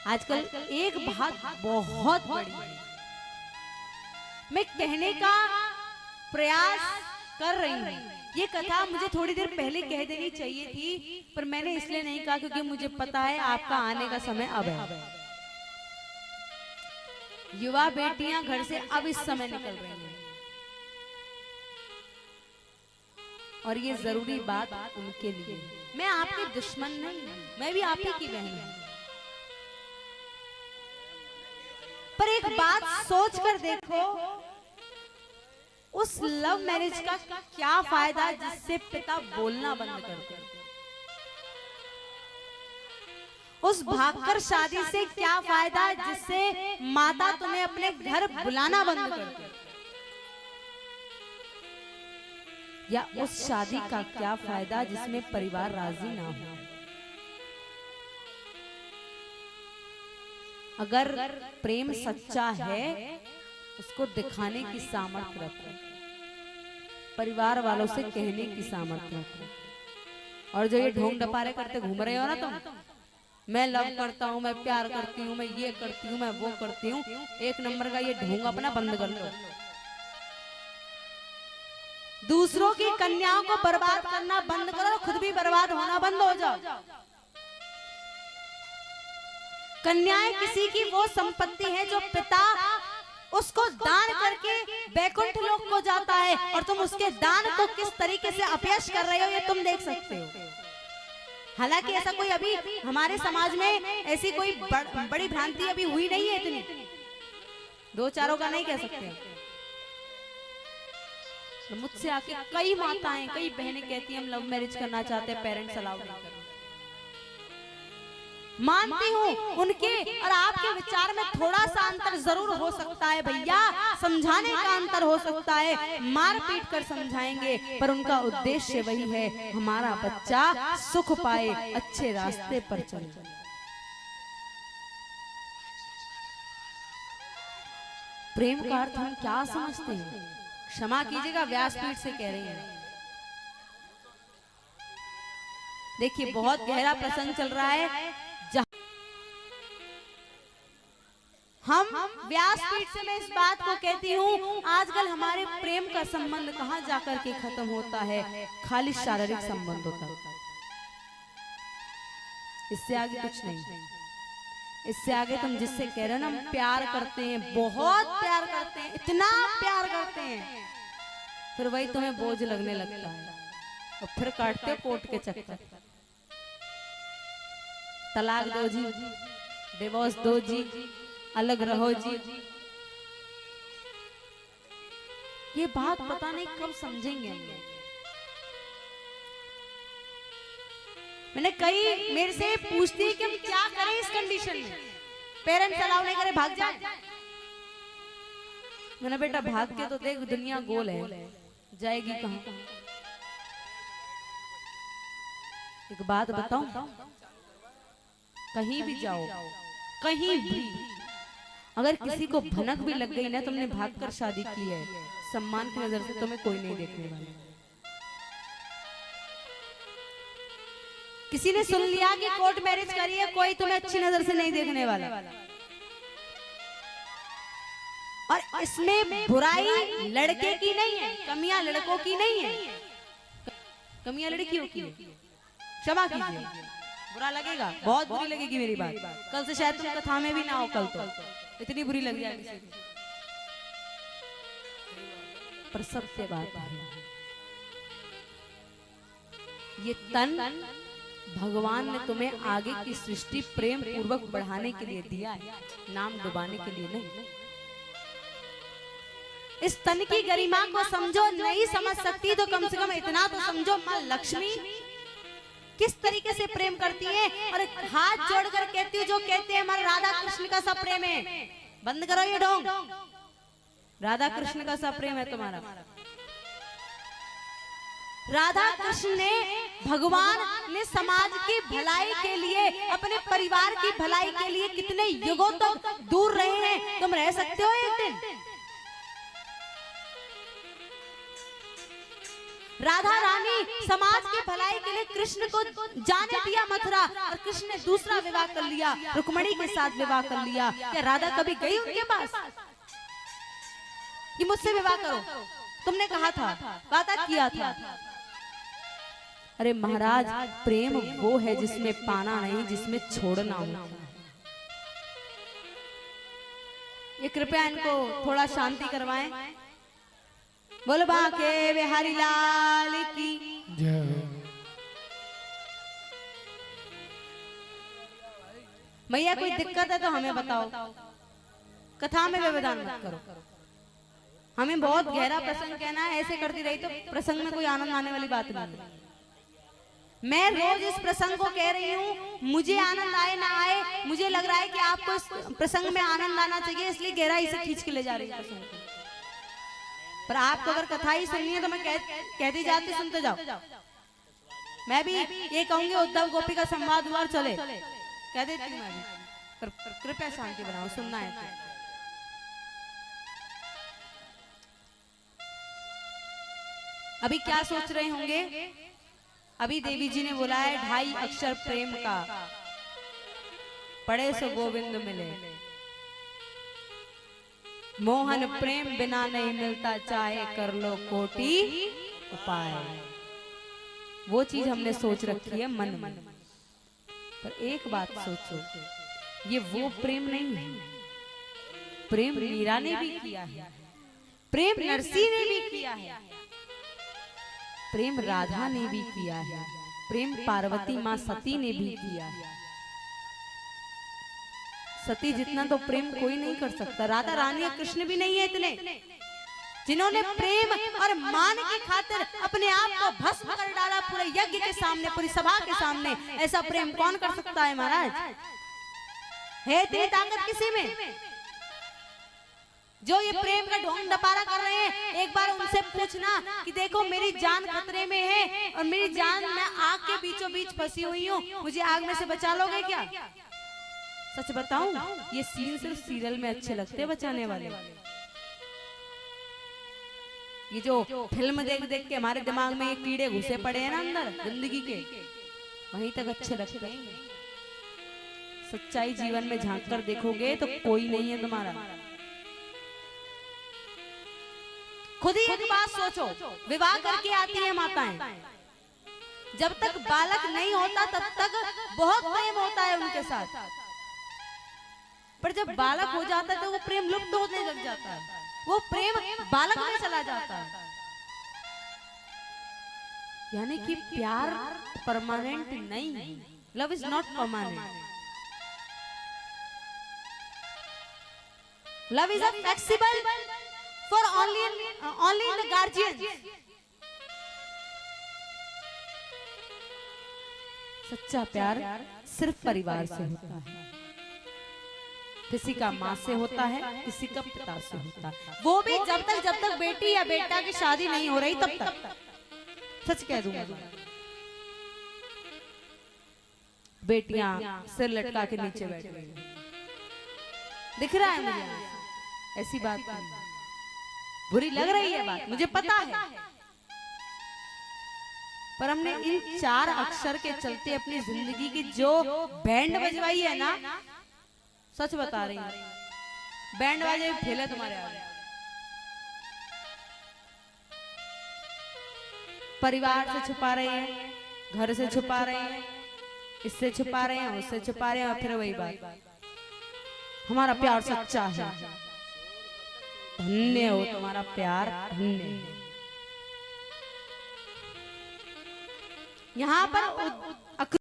आजकल एक बात बहुत बड़ी है, मैं कहने का प्रयास कर रही हूँ। ये कथा मुझे थोड़ी देर पहले कह देनी चाहिए थी, पर मैंने इसलिए नहीं कहा क्योंकि मुझे पता है आपका आने का समय अब है। युवा बेटियां घर से अब इस समय निकल रही हैं और ये जरूरी बात उनके लिए। मैं आपकी दुश्मन नहीं, मैं भी आप ही की बहन हूं, पर एक बात सोच कर देखो, उस लव मैरिज का क्या फायदा जिससे पिता बोलना बंद कर दे? उस भागकर शादी से क्या फायदा जिससे माता तुम्हें अपने घर बुलाना बंद कर दे? या उस शादी का क्या फायदा जिसमें परिवार राजी ना हो? अगर प्रेम सच्चा है उसको दिखाने की सामर्थ्य रखो, परिवार वालों से कहने की सामर्थ्य रखो। और जो ये ढोंग डपारे करते घूम रहे हो ना तुम, मैं लव करता हूँ, मैं प्यार करती हूँ, मैं ये करती हूँ, मैं वो करती हूँ, एक नंबर का ये ढोंग अपना बंद कर लो। दूसरों की कन्याओं को बर्बाद करना बंद करो, खुद भी बर्बाद होना बंद हो जाओ। कन्याएं किसी की वो संपत्ति है जो पिता उसको दान करके बैकुंठ लोक को जाता है, और तुम उसके दान को किस तरीके से अपयश कर रहे हो ये तुम देख सकते हो। हालांकि ऐसा कोई अभी हमारे समाज में ऐसी कोई बड़ी भ्रांति अभी हुई नहीं है, इतनी दो चारों का नहीं कह सकते। मुझसे आके कई माताएं, कई बहनें कहती हैं हम लव मैरिज करना चाहते हैं, पेरेंट्स अलाउ नहीं करते। मानती हूँ उनके और आपके विचार में थोड़ा सा अंतर जरूर हो सकता है भैया, समझाने का अंतर हो सकता है, मार पीट कर समझाएंगे, पर उनका उद्देश्य वही है, हमारा बच्चा सुख पाए, अच्छे रास्ते पर चले। प्रेम का अर्थ हम क्या समझते हैं? क्षमा कीजिएगा, व्यासपीठ से कह रही हैं। देखिए बहुत गहरा प्रसंग चल रहा है, हम व्यासपीठ से मैं इस बात को कहती हूँ, आजकल हमारे प्रेम का संबंध कहाँ जाकर के खत्म होता है? खाली शारीरिक संबंध होता है, इससे आगे कुछ नहीं। इससे आगे तुम जिससे कह रहे हो ना हम प्यार करते हैं, बहुत प्यार करते हैं, इतना प्यार करते हैं, फिर वही तुम्हें बोझ लगने लगता है और फिर काटते हो कोर्ट के चक्कर। तलाक दो जी, डिवोर्स दो जी, अलग रहो जी। ये बात पता नहीं कब समझेंगे हम। मैंने कई मेरे से पूछती है कि हम क्या करें इस कंडीशन में, पेरेंट्स अलाउ नहीं करे, भाग जाए। मैंने बेटा भाग के तो देख, दुनिया गोल है, जाएगी कहां? एक बात बताऊं, कहीं भी जाओ, कहीं भी अगर किसी को भनक भी लग गई ना, तुमने भागकर शादी की है, सम्मान की नजर से तुम्हें कोई नहीं देखने वाला। किसी ने सुन लिया कि कोर्ट मैरिज करी है, कोई तुम्हें अच्छी नजर से नहीं देखने वाला। और इसमें बुराई लड़के की नहीं है, कमियां लड़कों की नहीं है, कमियां लड़कियों की है। क्षमा कीजिए, बुरा लगेगा, बहुत बुरी लगेगी मेरी बात, कल से शायद तुम कथा में भी ना हो, कल तो इतनी बुरी लग जाएगी, पर सत्य बात है, ये तन भगवान ने तुम्हें आगे की सृष्टि प्रेम पूर्वक बढ़ाने के लिए दिया है, नाम डुबाने के लिए नहीं। इस तन की गरिमा को समझो, नहीं समझ सकती तो कम से कम इतना तो समझो, मां लक्ष्मी किस तरीके से प्रेम करती है, और हाथ जोड़कर कहती हूँ, जो कहते हैं हमारे राधा कृष्ण का सब प्रेम है, बंद करो ये ढोंग, राधा कृष्ण का सब प्रेम है तुम्हारा। राधा कृष्ण ने, भगवान ने समाज की भलाई के लिए, अपने परिवार की भलाई के लिए कितने युगों तक दूर रहे हैं, तुम रह सकते हो एक दिन? राधा रानी समाज की भलाई के लिए कृष्ण को जाने दिया मथुरा, और कृष्ण ने दूसरा विवाह कर लिया, रुक्मणी के साथ विवाह कर लिया। क्या राधा कभी गई उनके पास कि मुझसे विवाह करो? तुमने कहा था, वादा किया था। अरे महाराज, प्रेम वो है जिसमें पाना नहीं, जिसमें छोड़ना हो। ये कृपया इनको थोड़ा शांति करवाएं। बोल बाके बिहारी लाल की जय। भैया कोई दिक्कत है तो हमें बताओ, कथा में व्यवधान मत करो। हमें बहुत गहरा प्रसंग कहना है, ऐसे करती रही तो प्रसंग में कोई आनंद आने वाली बात नहीं है। मैं रोज इस प्रसंग को कह रही हूँ, मुझे आनंद आए ना आए, मुझे लग रहा है कि आपको इस प्रसंग में आनंद आना चाहिए, इसलिए गहराई से खींच के ले जा रही हूँ प्रसंग को। पर आपको अगर कथा ही सुननी है तो मैं कहती जाती, सुनते जाओ। मैं भी ये कहूंगी उद्धव गोपी का संवाद हुआ चले, कह देती हूँ मैं भी, पर कृपया शांति बनाओ, सुनना है तो। अभी क्या सोच रहे होंगे? अभी देवी जी ने बोला है 2.5 अक्षर प्रेम का, पढ़े सो गोविंद मिले। मोहन प्रेम बिना नहीं मिलता, चाहे कर लो कोटि उपाय। वो चीज हमने सोच रखी है मन में। पर एक बात सोचो, ये वो प्रेम नहीं है। प्रेम मीरा ने भी किया है, प्रेम नरसिंह ने भी किया है, प्रेम राधा ने भी किया है, प्रेम पार्वती माँ सती ने भी किया है। सती जितना तो प्रेम कोई नहीं कर सकता। राधा रानी और कृष्ण भी नहीं है इतने जिन्होंने प्रेम और मान की खातिर अपने आप को भस्म कर डाला पूरे यज्ञ के सामने, पूरी सभा के सामने। ऐसा प्रेम कौन कर सकता है महाराज? है इतनी ताकत किसी में? जो ये प्रेम का ढोंग डपारा कर रहे हैं, एक बार उनसे पूछना कि देखो मेरी जान खतरे में है और मेरी जान, मैं आग के बीचों बीच फंसी हुई हूँ, मुझे आग में से बचा लोगे क्या? सच बताऊं, ये सीन सिर्फ सीरियल में अच्छे लगते हैं बचाने वाले। ये जो फिल्म देख देख के हमारे दिमाग में ये कीड़े घुसे पड़े हैं ना अंदर जिंदगी के, वहीं तक अच्छे लगते हैं। सच्चाई जीवन में झांक कर देखोगे तो कोई नहीं है तुम्हारा। खुद ही एक बात सोचो, विवाह करके आती है माताएं, जब तक बालक नहीं होता तब तक बहुत प्रेम होता है उनके साथ, पर जब बालक हो जाता है तो वो प्रेम लुप्त होने लग जाता है, वो प्रेम बालक में चला जाता है। यानी कि प्यार परमानेंट नहीं है। Love is not permanent. Love is a flexible for only in the guardians। सच्चा प्यार सिर्फ परिवार से होता है। किसी का माँ से होता है, किसी का पिता से होता है, वो भी जब तक बेटी या बेटा की शादी नहीं हो रही तब तक। सच कह दूंगा, बेटियां सिर लटका के नीचे बैठ गई, दिख रहा है मुझे। ऐसी बात नहीं, बुरी लग रही है बात, मुझे पता है, पर हमने इन 4 अक्षर के चलते अपनी जिंदगी की जो बैंड बजवाई है ना, सच बता रही हूँ, बैंड बाजे भी फेले तुम्हारे आगे। परिवार से छुपा रहे हैं, घर से छुपा रहे हैं, इससे छुपा रहे हैं, उससे छुपा रहे हैं, और फिर वही बात, हमारा प्यार सच्चा है। धन्य हो तुम्हारा प्यार, धन्य। यहाँ पर